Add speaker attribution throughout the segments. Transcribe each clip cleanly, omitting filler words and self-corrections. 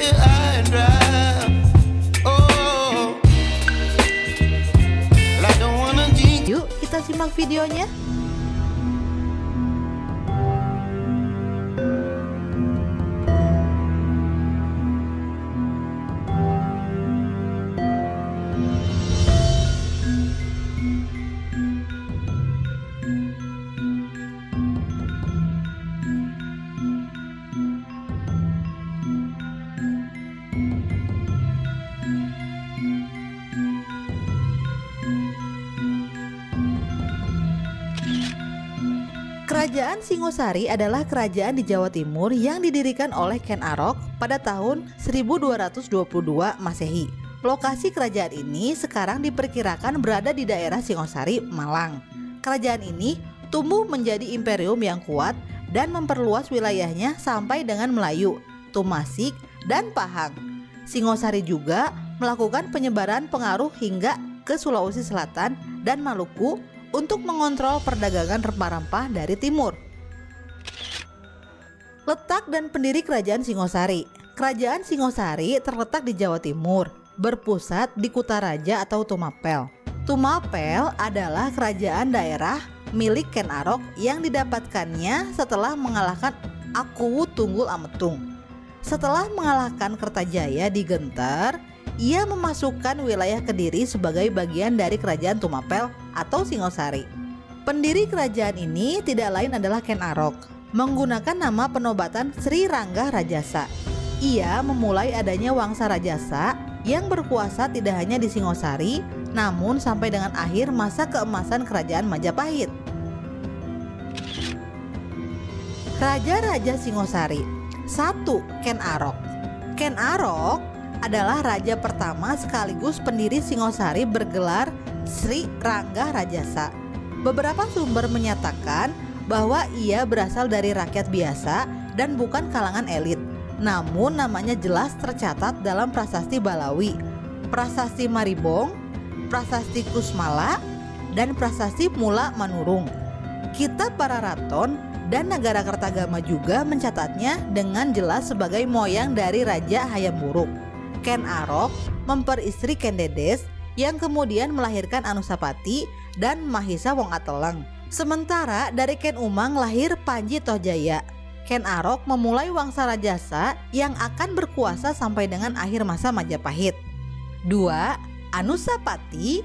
Speaker 1: high and dry. Oh, well, I don't wanna jinx.
Speaker 2: Yuk kita simak videonya. Kerajaan Singosari adalah kerajaan di Jawa Timur yang didirikan oleh Ken Arok pada tahun 1222 Masehi. Lokasi kerajaan ini sekarang diperkirakan berada di daerah Singosari, Malang. Kerajaan ini tumbuh menjadi imperium yang kuat dan memperluas wilayahnya sampai dengan Melayu, Tumasik, dan Pahang. Singosari juga melakukan penyebaran pengaruh hingga ke Sulawesi Selatan dan Maluku untuk mengontrol perdagangan rempah-rempah dari timur. Letak dan pendiri Kerajaan Singosari. Kerajaan Singosari terletak di Jawa Timur, berpusat di Kutaraja atau Tumapel. Tumapel adalah kerajaan daerah milik Ken Arok yang didapatkannya setelah mengalahkan Akuwu Tunggul Ametung. Setelah mengalahkan Kertajaya di Genter, ia memasukkan wilayah Kediri sebagai bagian dari kerajaan Tumapel atau Singosari. Pendiri kerajaan ini tidak lain adalah Ken Arok, menggunakan nama penobatan Sri Rangga Rajasa. Ia memulai adanya Wangsa Rajasa yang berkuasa tidak hanya di Singosari, namun sampai dengan akhir masa keemasan kerajaan Majapahit. Raja-raja Singosari. 1. Ken Arok. Ken Arok adalah raja pertama sekaligus pendiri Singosari bergelar Sri Rangga Rajasa. Beberapa sumber menyatakan bahwa ia berasal dari rakyat biasa dan bukan kalangan elit. Namun namanya jelas tercatat dalam prasasti Balawi, prasasti Maribong, prasasti Kusmala, dan prasasti Mula Manurung. Kitab Pararaton dan Nagara Kertagama juga mencatatnya dengan jelas sebagai moyang dari Raja Hayam Wuruk. Ken Arok memperistri Ken Dedes yang kemudian melahirkan Anusapati dan Mahisa Wong Ateleng. Sementara dari Ken Umang lahir Panji Tohjaya. Ken Arok memulai Wangsa Rajasa yang akan berkuasa sampai dengan akhir masa Majapahit. 2. Anusapati.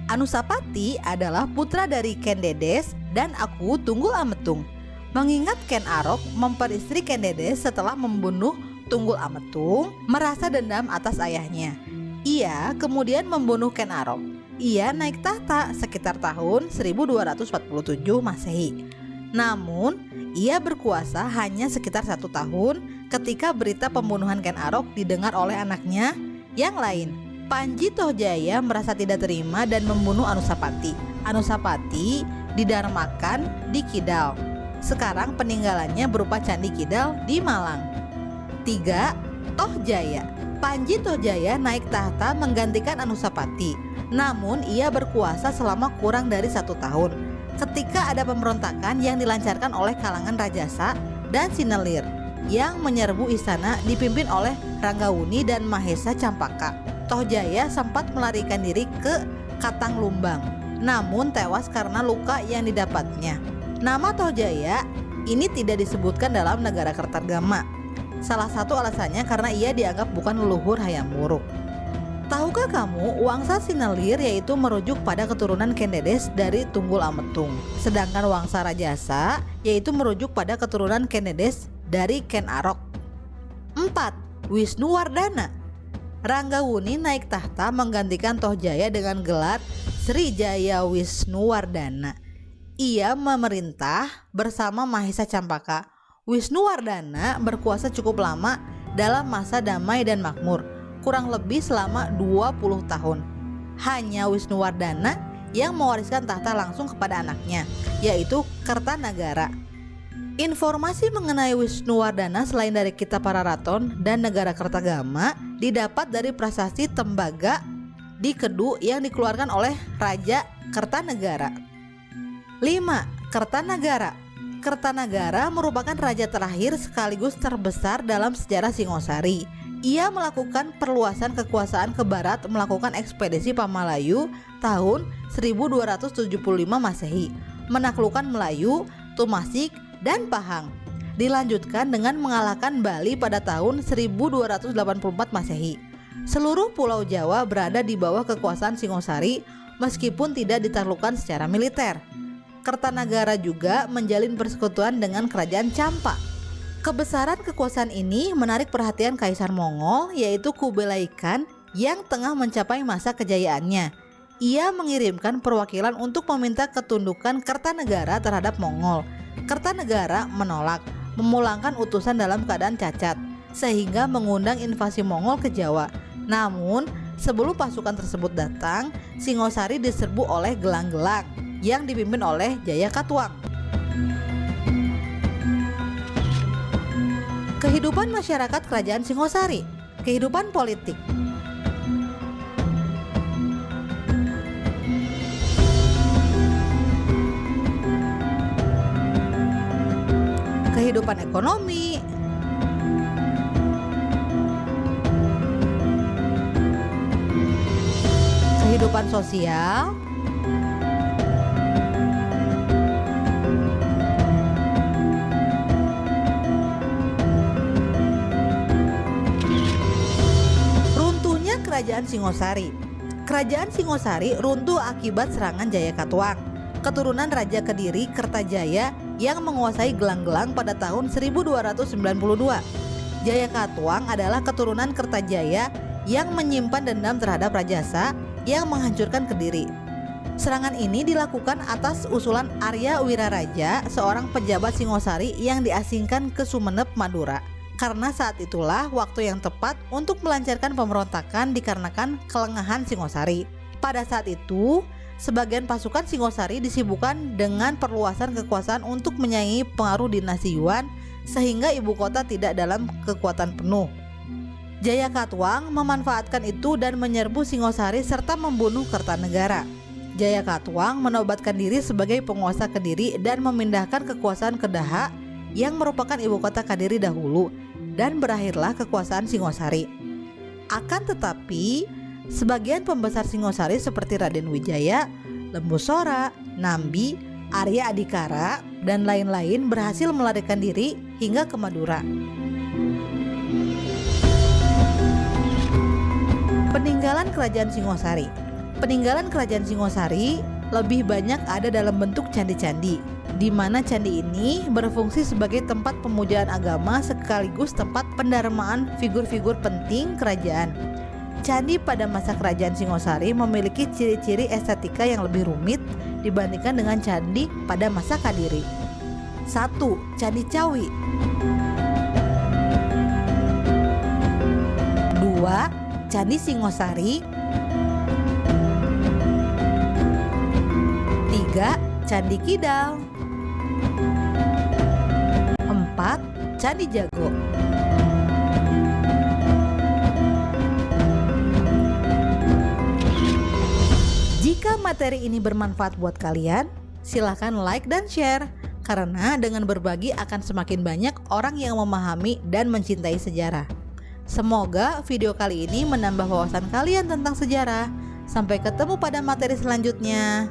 Speaker 2: Anusapati adalah putra dari Ken Dedes dan Akuwu Tunggul Ametung. Mengingat Ken Arok memperistri Ken Dedes setelah membunuh Tunggul Ametung, merasa dendam atas ayahnya. Ia kemudian membunuh Ken Arok. Ia naik tahta sekitar tahun 1247 Masehi. Namun, ia berkuasa hanya sekitar 1 tahun ketika berita pembunuhan Ken Arok didengar oleh anaknya yang lain. Panji Tohjaya merasa tidak terima dan membunuh Anusapati. Anusapati didarmakan di Kidal. Sekarang peninggalannya berupa Candi Kidal di Malang. 3. Tohjaya. Panji Tohjaya naik tahta menggantikan Anusapati. Namun ia berkuasa selama kurang dari 1 tahun ketika ada pemberontakan yang dilancarkan oleh kalangan Rajasa dan Sinelir yang menyerbu istana dipimpin oleh Ranggawuni dan Mahesa Campaka. Tohjaya sempat melarikan diri ke Katanglumbang, namun tewas karena luka yang didapatnya. Nama Tohjaya ini tidak disebutkan dalam Nagara Kertagama. Salah satu alasannya karena ia dianggap bukan leluhur Hayam Wuruk. Tahukah kamu Wangsa Sinelir yaitu merujuk pada keturunan Ken Dedes dari Tunggul Ametung. Sedangkan Wangsa Rajasa yaitu merujuk pada keturunan Ken Dedes dari Ken Arok. 4. Wisnuwardana. Ranggawuni naik tahta menggantikan Tohjaya dengan gelar Sri Jaya Wisnuwardana. Ia memerintah bersama Mahesa Campaka. Wisnuwardana berkuasa cukup lama dalam masa damai dan makmur, kurang lebih selama 20 tahun. Hanya Wisnuwardana yang mewariskan tahta langsung kepada anaknya, yaitu Kertanagara. Informasi mengenai Wisnuwardana selain dari Kitab Pararaton dan Nagara Kertagama didapat dari prasasti Tembaga di Kedu yang dikeluarkan oleh Raja Kertanagara. 5. Kertanagara. Kertanagara merupakan raja terakhir sekaligus terbesar dalam sejarah Singosari. Ia melakukan perluasan kekuasaan ke barat melakukan ekspedisi Pamalayu tahun 1275 Masehi, menaklukkan Melayu, Tumasik, dan Pahang. Dilanjutkan dengan mengalahkan Bali pada tahun 1284 Masehi. Seluruh pulau Jawa berada di bawah kekuasaan Singosari meskipun tidak ditaklukkan secara militer. Kertanagara juga menjalin persekutuan dengan kerajaan Campa. Kebesaran kekuasaan ini menarik perhatian Kaisar Mongol, yaitu Kublai Khan yang tengah mencapai masa kejayaannya. Ia mengirimkan perwakilan untuk meminta ketundukan Kertanegara terhadap Mongol. Kertanegara menolak, memulangkan utusan dalam keadaan cacat, sehingga mengundang invasi Mongol ke Jawa. Namun, sebelum pasukan tersebut datang, Singosari diserbu oleh gelang-gelang yang dipimpin oleh Jayakatwang. Kehidupan masyarakat Kerajaan Singosari. Kehidupan politik. Kehidupan ekonomi. Kehidupan sosial. Kerajaan Singosari. Kerajaan Singosari runtuh akibat serangan Jayakatwang, keturunan Raja Kediri Kertajaya yang menguasai gelang-gelang pada tahun 1292. Jayakatwang adalah keturunan Kertajaya yang menyimpan dendam terhadap Rajasa yang menghancurkan Kediri. Serangan ini dilakukan atas usulan Arya Wiraraja, seorang pejabat Singosari yang diasingkan ke Sumenep, Madura. Karena saat itulah waktu yang tepat untuk melancarkan pemberontakan dikarenakan kelengahan Singosari. Pada saat itu, sebagian pasukan Singosari disibukkan dengan perluasan kekuasaan untuk menyaingi pengaruh dinasti Yuan, sehingga ibu kota tidak dalam kekuatan penuh. Jayakatwang memanfaatkan itu dan menyerbu Singosari serta membunuh Kertanegara. Jayakatwang menobatkan diri sebagai penguasa Kediri dan memindahkan kekuasaan ke Daha yang merupakan ibu kota Kediri dahulu, dan berakhirlah kekuasaan Singosari. Akan tetapi, sebagian pembesar Singosari seperti Raden Wijaya, Lembu Sora, Nambi, Arya Adikara, dan lain-lain berhasil melarikan diri hingga ke Madura. Peninggalan Kerajaan Singosari. Peninggalan Kerajaan Singosari lebih banyak ada dalam bentuk candi-candi, di mana candi ini berfungsi sebagai tempat pemujaan agama sekaligus tempat pendarmaan figur-figur penting kerajaan. Candi pada masa Kerajaan Singosari memiliki ciri-ciri estetika yang lebih rumit dibandingkan dengan candi pada masa Kadiri. 1. Candi Cawi. 2. Candi Singosari. 3. Candi Kidal. 4. Candi Jago. Jika materi ini bermanfaat buat kalian, silahkan like dan share, karena dengan berbagi akan semakin banyak orang yang memahami dan mencintai sejarah. Semoga video kali ini menambah wawasan kalian tentang sejarah. Sampai ketemu pada materi selanjutnya.